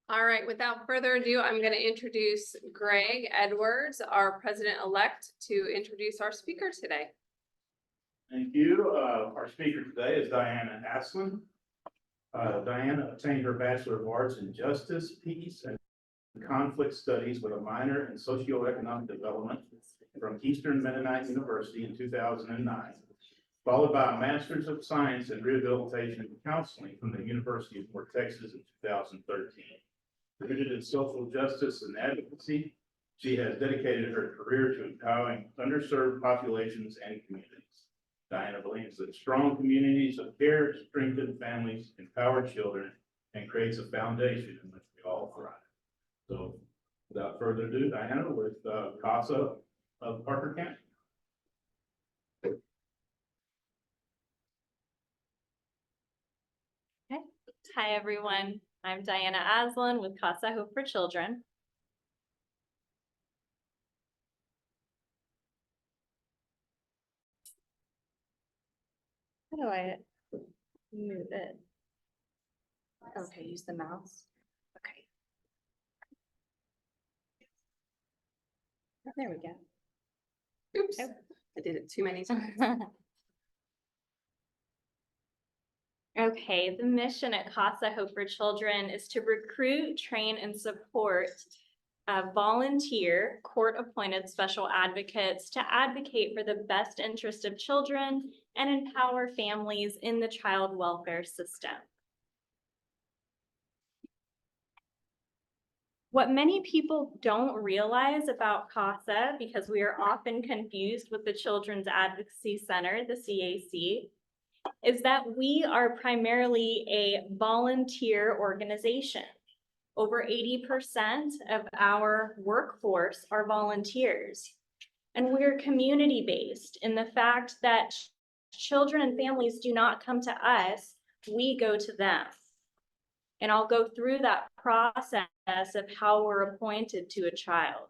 All right, without further ado, I'm going to introduce Greg Edwards, our president-elect, to introduce our speaker today. Thank you. Our speaker today is Diana Aslin. Diana obtained her Bachelor of Arts in Justice, Peace, and Conflict Studies with a minor in Socioeconomic Development from Eastern Mennonite University in 2009, followed by a Master's of Science in Rehabilitation and Counseling from the University of North Texas in 2013. Rooted in social justice and advocacy, she has dedicated her career to empowering underserved populations and communities. Diana believes that strong communities of care strengthen families, empower children, and creates a foundation in which we all thrive. So without further ado, Diana with CASA of Parker County. Okay. Hi, everyone. I'm Diana Aslin with CASA Hope for Children. How do I move it? Okay, use the mouse. Okay. Oh, there we go. Oops, I did it too many times. Okay, the mission at CASA Hope for Children is to recruit, train, and support volunteer court-appointed special advocates to advocate for the best interest of children and empower families in the child welfare system. What many people don't realize about CASA, because we are often confused with the Children's Advocacy Center, the CAC, is that we are primarily a volunteer organization. Over 80% of our workforce are volunteers. And we're community-based in the fact that children and families do not come to us, we go to them. And I'll go through that process of how we're appointed to a child.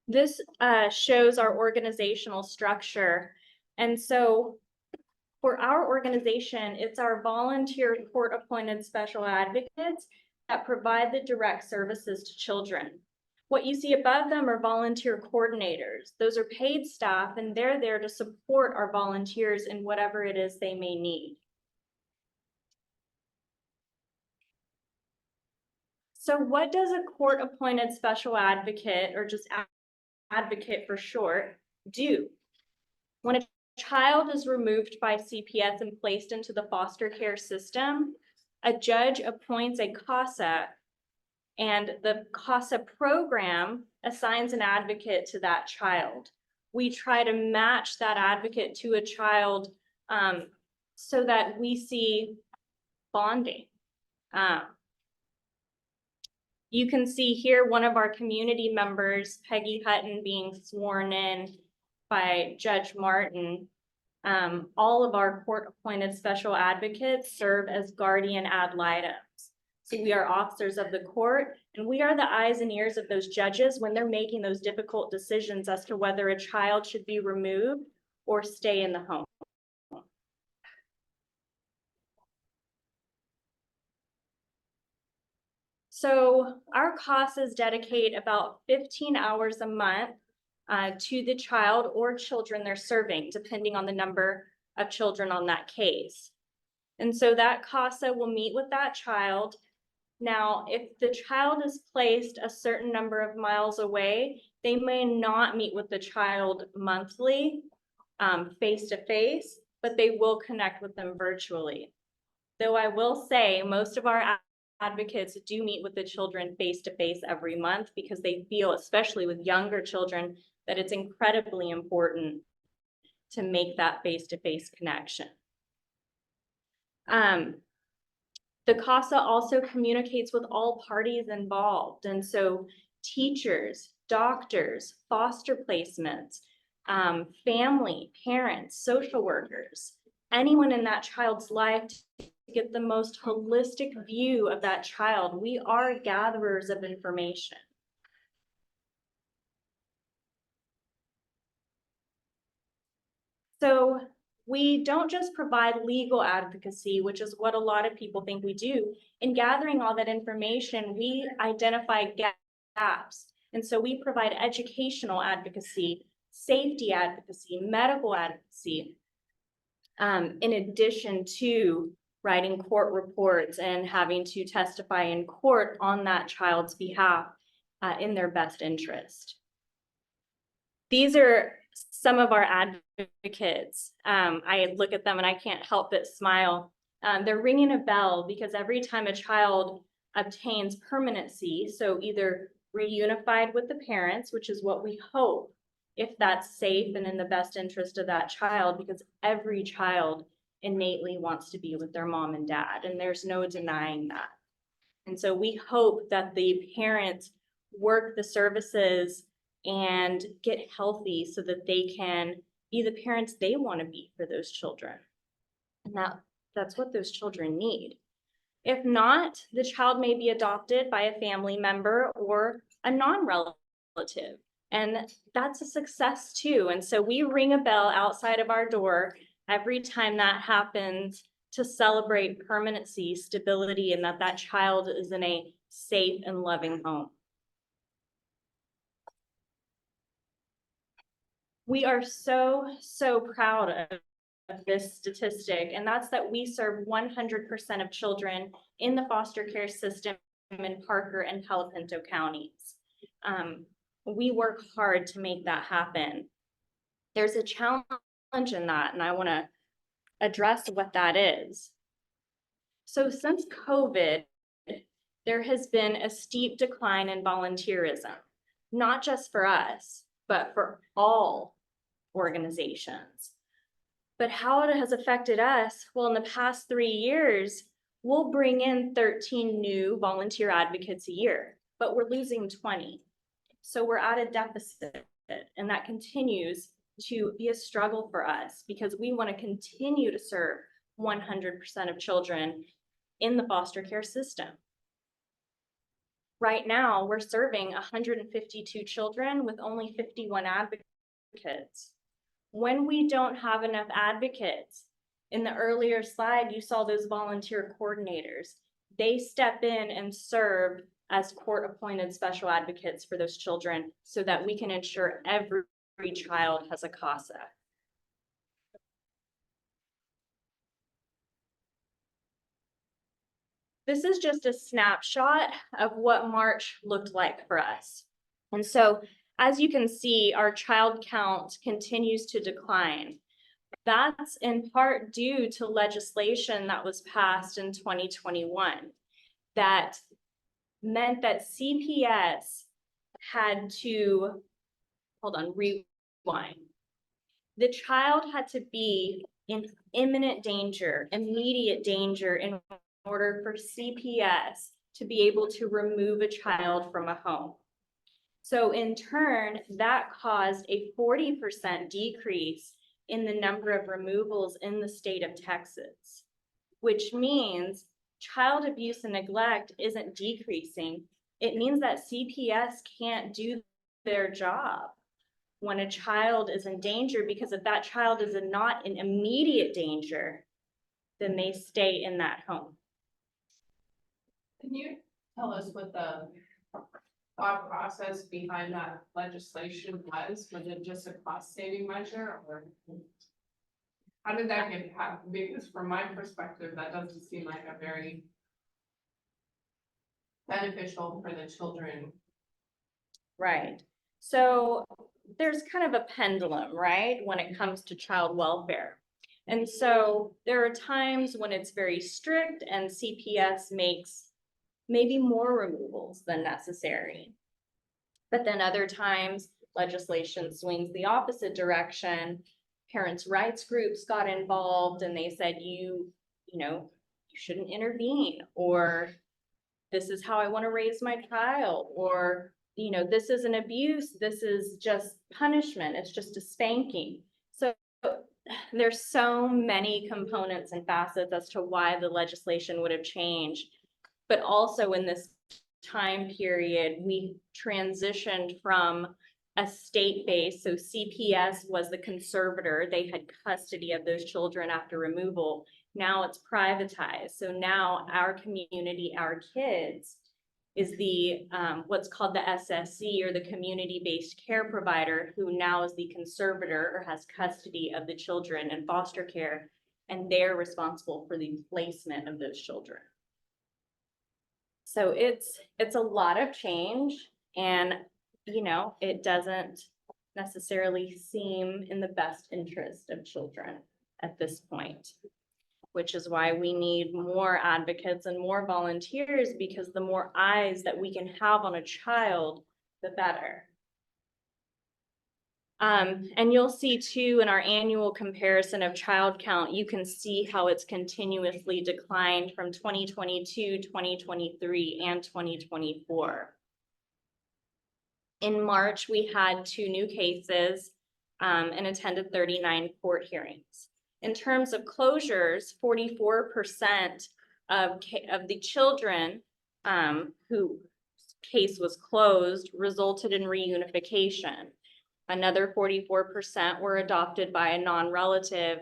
This shows our organizational structure. And so for our organization, it's our volunteer court-appointed special advocates that provide the direct services to children. What you see above them are volunteer coordinators. Those are paid staff, and they're there to support our volunteers in whatever it is they may need. So what does a court-appointed special advocate, or just advocate for short, do? When a child is removed by CPS and placed into the foster care system, a judge appoints a CASA, and the CASA program assigns an advocate to that child. We try to match that advocate to a child so that we see bonding. You can see here one of our community members, Peggy Hutton, being sworn in by Judge Martin. All of our court-appointed special advocates serve as guardian ad litem. So we are officers of the court, and we are the eyes and ears of those judges when they're making those difficult decisions as to whether a child should be removed or stay in the home. So our CASAs dedicate about 15 hours a month to the child or children they're serving, depending on the number of children on that case. And so that CASA will meet with that child. Now, if the child is placed a certain number of miles away, they may not meet with the child monthly, face-to-face, but they will connect with them virtually. Though I will say most of our advocates do meet with the children face-to-face every month because they feel, especially with younger children, that it's incredibly important to make that face-to-face connection. The CASA also communicates with all parties involved. And so teachers, doctors, foster placements, family, parents, social workers, anyone in that child's life to get the most holistic view of that child. We are gatherers of information. So we don't just provide legal advocacy, which is what a lot of people think we do. In gathering all that information, we identify gaps. And so we provide educational advocacy, safety advocacy, medical advocacy, in addition to writing court reports and having to testify in court on that child's behalf in their best interest. These are some of our advocates. I look at them and I can't help but smile. They're ringing a bell because every time a child obtains permanency, so either reunified with the parents, which is what we hope, if that's safe and in the best interest of that child, because every child innately wants to be with their mom and dad, and there's no denying that. And so we hope that the parents work the services and get healthy so that they can be the parents they want to be for those children. And that's what those children need. If not, the child may be adopted by a family member or a non-relative. And that's a success too. And so we ring a bell outside of our door every time that happens to celebrate permanency, stability, and that that child is in a safe and loving home. We are so proud of this statistic, and that's that we serve 100% of children in the foster care system in Parker and Palo Pinto counties. We work hard to make that happen. There's a challenge in that, and I want to address what that is. So since COVID, there has been a steep decline in volunteerism, not just for us, but for all organizations. But how it has affected us, well, in the past 3 years, we'll bring in 13 new volunteer advocates a year, but we're losing 20. So we're at a deficit, and that continues to be a struggle for us because we want to continue to serve 100% of children in the foster care system. Right now, we're serving 152 children with only 51 advocates. When we don't have enough advocates, in the earlier slide, you saw those volunteer coordinators. They step in and serve as court-appointed special advocates for those children so that we can ensure every child has a CASA. This is just a snapshot of what March looked like for us. And so, as you can see, our child count continues to decline. That's in part due to legislation that was passed in 2021 that meant that CPS had to, rewind. The child had to be in imminent danger, immediate danger in order for CPS to be able to remove a child from a home. So in turn, that caused a 40% decrease in the number of removals in the state of Texas, which means child abuse and neglect isn't decreasing. It means that CPS can't do their job when a child is in danger, because if that child is not in immediate danger, then they stay in that home. Can you tell us what the thought process behind that legislation was? Was it just a cost saving measure, or how did that get happened? Because from my perspective, that doesn't seem like a very beneficial for the children. Right. So there's kind of a pendulum, right, when it comes to child welfare. And so there are times when it's very strict and CPS makes maybe more removals than necessary. But then other times legislation swings the opposite direction. Parents' rights groups got involved and they said, you shouldn't intervene, or this is how I want to raise my child, or, this is an abuse, this is just punishment, it's just a spanking. So there's so many components and facets as to why the legislation would have changed. But also in this time period, we transitioned from a state-based, so CPS was the conservator. They had custody of those children after removal. Now it's privatized. So now our community, our kids, is the what's called the SSC, or the community-based care provider, who now is the conservator or has custody of the children in foster care, and they're responsible for the placement of those children. So it's a lot of change, and you know, it doesn't necessarily seem in the best interest of children at this point, which is why we need more advocates and more volunteers, because the more eyes that we can have on a child, the better. And you'll see too, in our annual comparison of child count, you can see how it's continuously declined from 2022, 2023, and 2024. In March, we had 2 new cases and attended 39 court hearings. In terms of closures, 44% of the children whose case was closed resulted in reunification. Another 44% were adopted by a non-relative,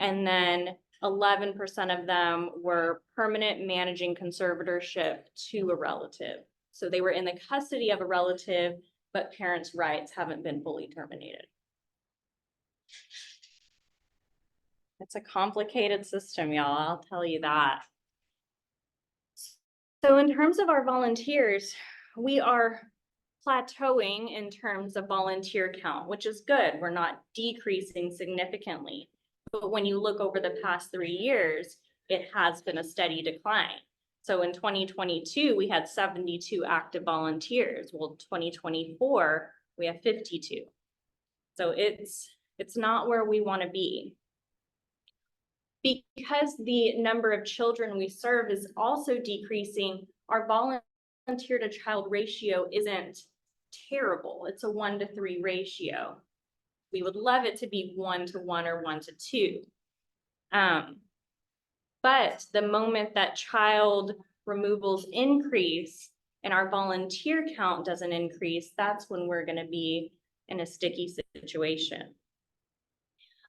and then 11% of them were permanent managing conservatorship to a relative. So they were in the custody of a relative, but parents' rights haven't been fully terminated. It's a complicated system, y'all, I'll tell you that. So in terms of our volunteers, we are plateauing in terms of volunteer count, which is good. We're not decreasing significantly. But when you look over the past 3 years, it has been a steady decline. So in 2022, we had 72 active volunteers. Well, 2024, we have 52. So it's not where we want to be. Because the number of children we serve is also decreasing, our volunteer to child ratio isn't terrible. It's a 1-to-3 ratio. We would love it to be 1-to-1 or 1-to-2. But the moment that child removals increase and our volunteer count doesn't increase, that's when we're going to be in a sticky situation.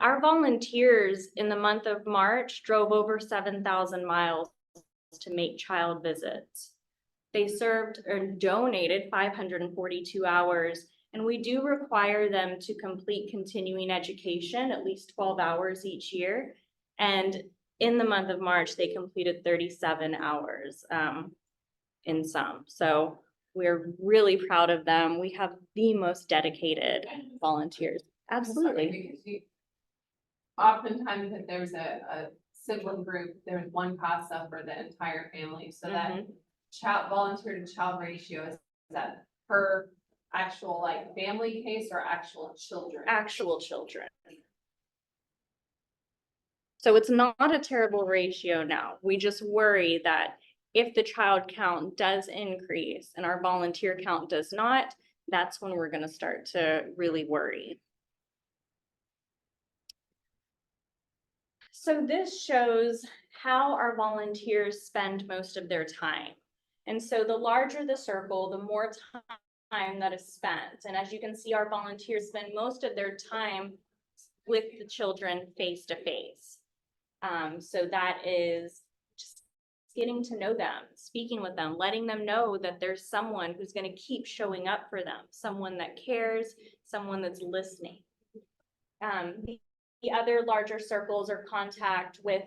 Our volunteers in the month of March drove over 7,000 miles to make child visits. They served or donated 542 hours, and we do require them to complete continuing education, at least 12 hours each year. And in the month of March, they completed 37 hours in some. So we're really proud of them. We have the most dedicated volunteers. Absolutely. Because oftentimes if there's a sibling group, there's one CASA for the entire family, so that child volunteer to child ratio is that per actual like family case or actual children? Actual children. So it's not a terrible ratio now. We just worry that if the child count does increase and our volunteer count does not, that's when we're going to start to really worry. So this shows how our volunteers spend most of their time. And so the larger the circle, the more time that is spent. And as you can see, our volunteers spend most of their time with the children face to face. So that is just getting to know them, speaking with them, letting them know that there's someone who's going to keep showing up for them, someone that cares, someone that's listening. The other larger circles are contact with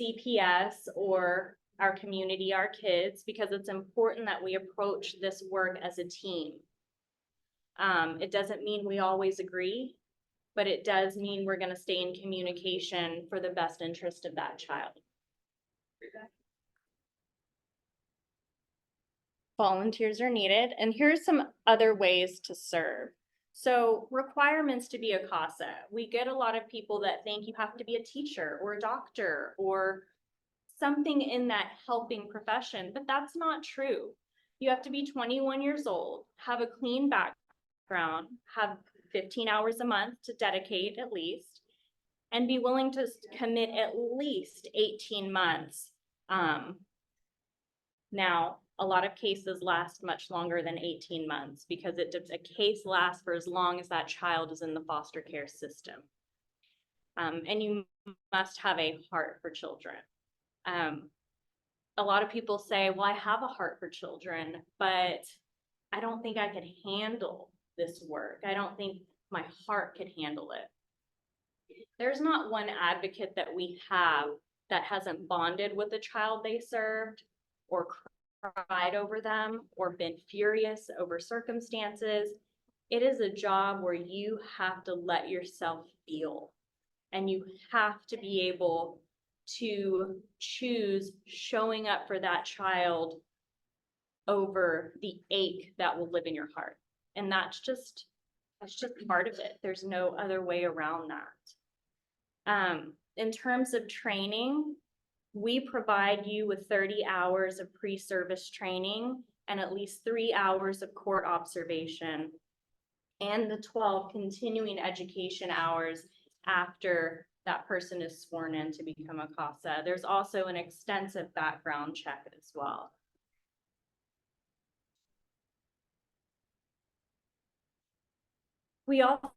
CPS or our community, our kids, because it's important that we approach this work as a team. It doesn't mean we always agree, but it does mean we're going to stay in communication for the best interest of that child. Volunteers are needed, and here's some other ways to serve. So requirements to be a CASA. We get a lot of people that think you have to be a teacher or a doctor or something in that helping profession, but that's not true. You have to be 21 years old, have a clean background, have 15 hours a month to dedicate at least, and be willing to commit at least 18 months. Now, A lot of cases last much longer than 18 months because a case lasts for as long as that child is in the foster care system. And you must have a heart for children. A lot of people say, well, I have a heart for children, but I don't think I could handle this work. I don't think my heart could handle it. There's not one advocate that we have that hasn't bonded with the child they served or cried over them or been furious over circumstances. It is a job where you have to let yourself feel, and you have to be able to choose showing up for that child over the ache that will live in your heart. And that's just part of it. There's no other way around that. In terms of training, we provide you with 30 hours of pre-service training and at least 3 hours of court observation and the 12 continuing education hours after that person is sworn in to become a CASA. There's also an extensive background check as well. We also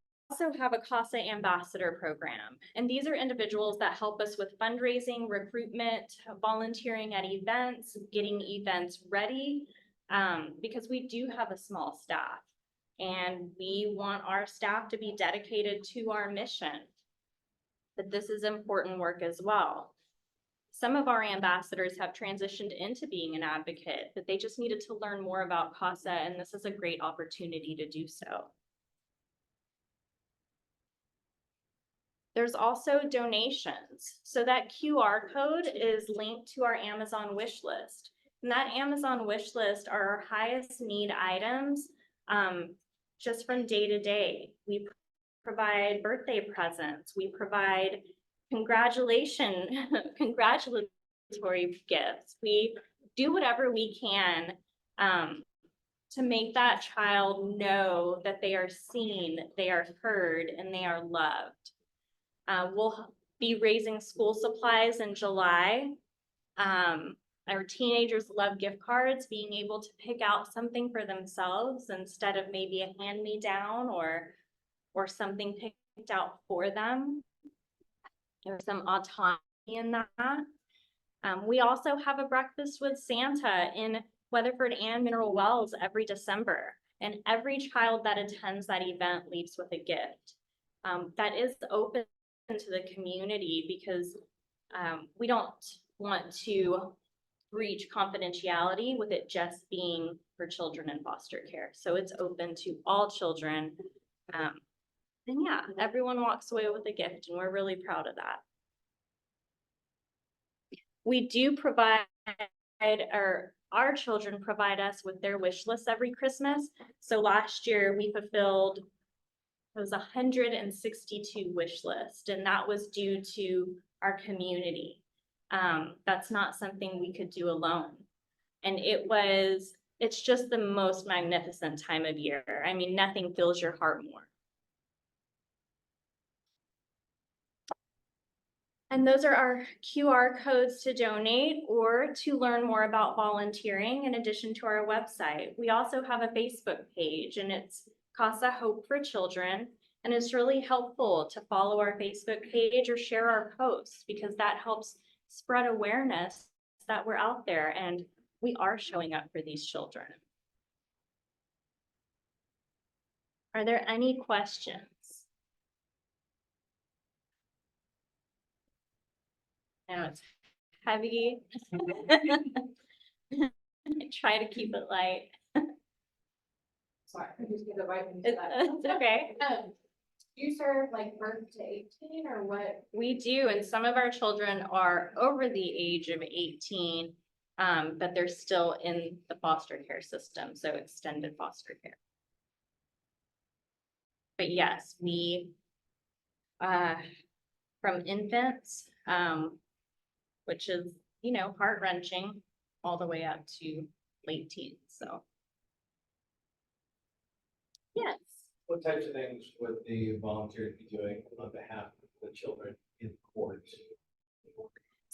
have a CASA ambassador program, and these are individuals that help us with fundraising, recruitment, volunteering at events, getting events ready, because we do have a small staff and we want our staff to be dedicated to our mission. But this is important work as well. Some of our ambassadors have transitioned into being an advocate, but they just needed to learn more about CASA, and this is a great opportunity to do so. There's also donations. So that QR code is linked to our Amazon wish list. And that Amazon wish list are our highest need items just from day to day. We provide birthday presents. We provide congratulatory gifts. We do whatever we can to make that child know that they are seen, they are heard, and they are loved. We'll be raising school supplies in July. Our teenagers love gift cards, being able to pick out something for themselves instead of maybe a hand-me-down or something picked out for them. There's some autonomy in that. We also have a breakfast with Santa in Weatherford and Mineral Wells every December, and every child that attends that event leaves with a gift. That is open to the community because we don't want to breach confidentiality with it just being for children in foster care. So it's open to all children. And yeah, everyone walks away with a gift, and we're really proud of that. We do provide, or our children provide us with their wish lists every Christmas. So last year we fulfilled, it was 162 wish lists, and that was due to our community. That's not something we could do alone. And it's just the most magnificent time of year. I mean, nothing fills your heart more. And those are our QR codes to donate or to learn more about volunteering in addition to our website. We also have a Facebook page, and it's CASA Hope for Children. And it's really helpful to follow our Facebook page or share our posts because that helps spread awareness that we're out there and we are showing up for these children. Are there any questions? I know it's heavy. Try to keep it light. Sorry, I just get it right into It's, that. it's okay. Do you serve like birth to 18 or what? We do, and some of our children are over the age of 18, but they're still in the foster care system, so extended foster care. But yes, we, from infants, which is, you know, heart-wrenching, all the way up to late teens, so. Yes. What types of things would the volunteers be doing on behalf of the children in court?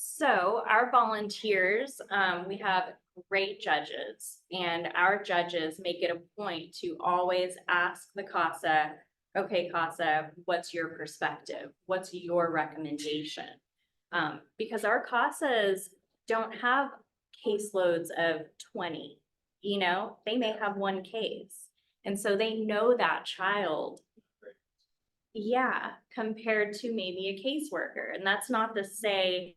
So our volunteers, we have great judges, and our judges make it a point to always ask the CASA, okay, CASA, what's your perspective? What's your recommendation? Because our CASAs don't have caseloads of 20, you know, they may have one case. And so they know that child. Yeah, compared to maybe a caseworker. And that's not to say,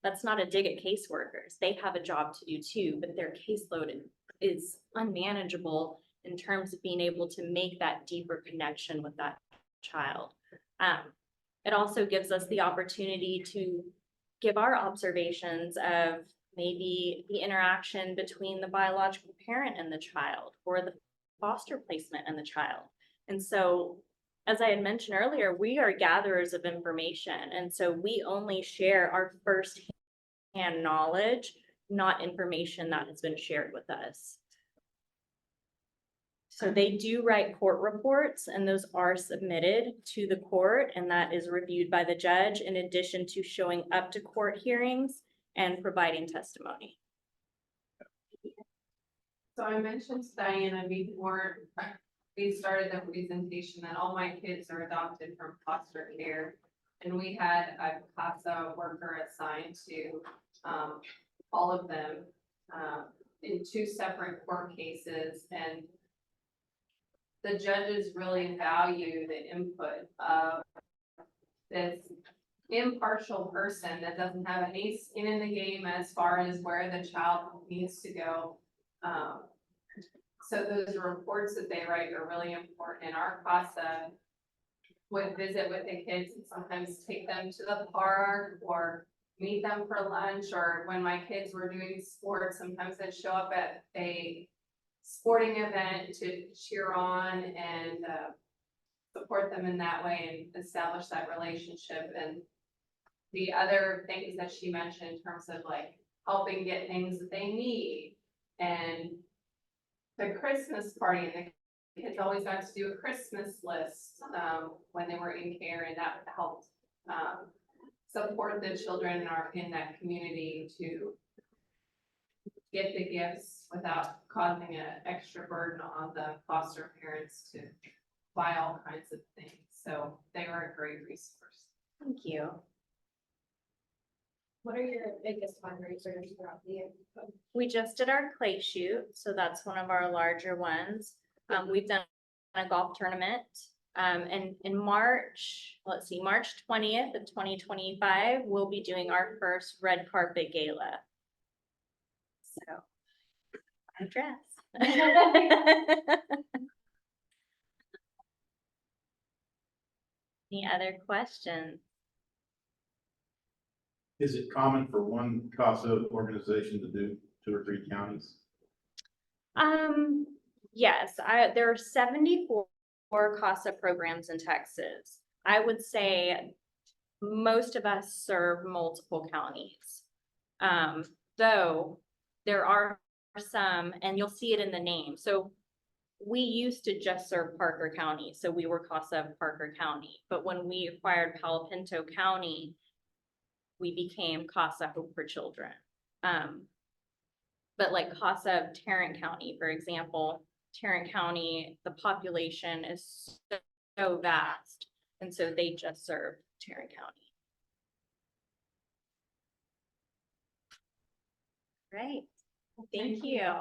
that's not a dig at caseworkers. They have a job to do too, but their caseload is unmanageable in terms of being able to make that deeper connection with that child. It also gives us the opportunity to give our observations of maybe the interaction between the biological parent and the child, or the foster placement and the child. And so, as I had mentioned earlier, we are gatherers of information. And so we only share our first-hand knowledge, not information that has been shared with us. So they do write court reports, and those are submitted to the court, and that is reviewed by the judge, in addition to showing up to court hearings and providing testimony. So I mentioned to Diana before we started the presentation that all my kids are adopted from foster care. And we had a CASA worker assigned to all of them in 2 separate court cases. And the judges really value the input of this impartial person that doesn't have any skin in the game as far as where the child needs to go. So those reports that they write are really important. And our CASA would visit with the kids and sometimes take them to the park or meet them for lunch. Or when my kids were doing sports, sometimes they'd show up at a sporting event to cheer on and support them in that way and establish that relationship. And the other things that she mentioned in terms of like helping get things that they need, and the Christmas party, and the kids always got to do a Christmas list when they were in care, and that helped support the children in that community to get the gifts without causing an extra burden on the foster parents to buy all kinds of things. So they were a great resource. Thank you. What are your biggest fundraisers throughout the year? We just did our clay shoot, so that's one of our larger ones. We've done a golf tournament. And in March, let's see, March 20th of 2025, we'll be doing our first red carpet gala. So, I dress. Any other questions? Is it common for one CASA organization to do 2 or 3 counties? Yes, there are 74 CASA programs in Texas. I would say most of us serve multiple counties. Though there are some, and you'll see it in the name. So we used to just serve Parker County, so we were CASA of Parker County. But when we acquired Palo Pinto County, we became CASA Hope for Children. But like CASA of Tarrant County, for example, Tarrant County, the population is so vast, and so they just serve Tarrant County. Right. Thank you.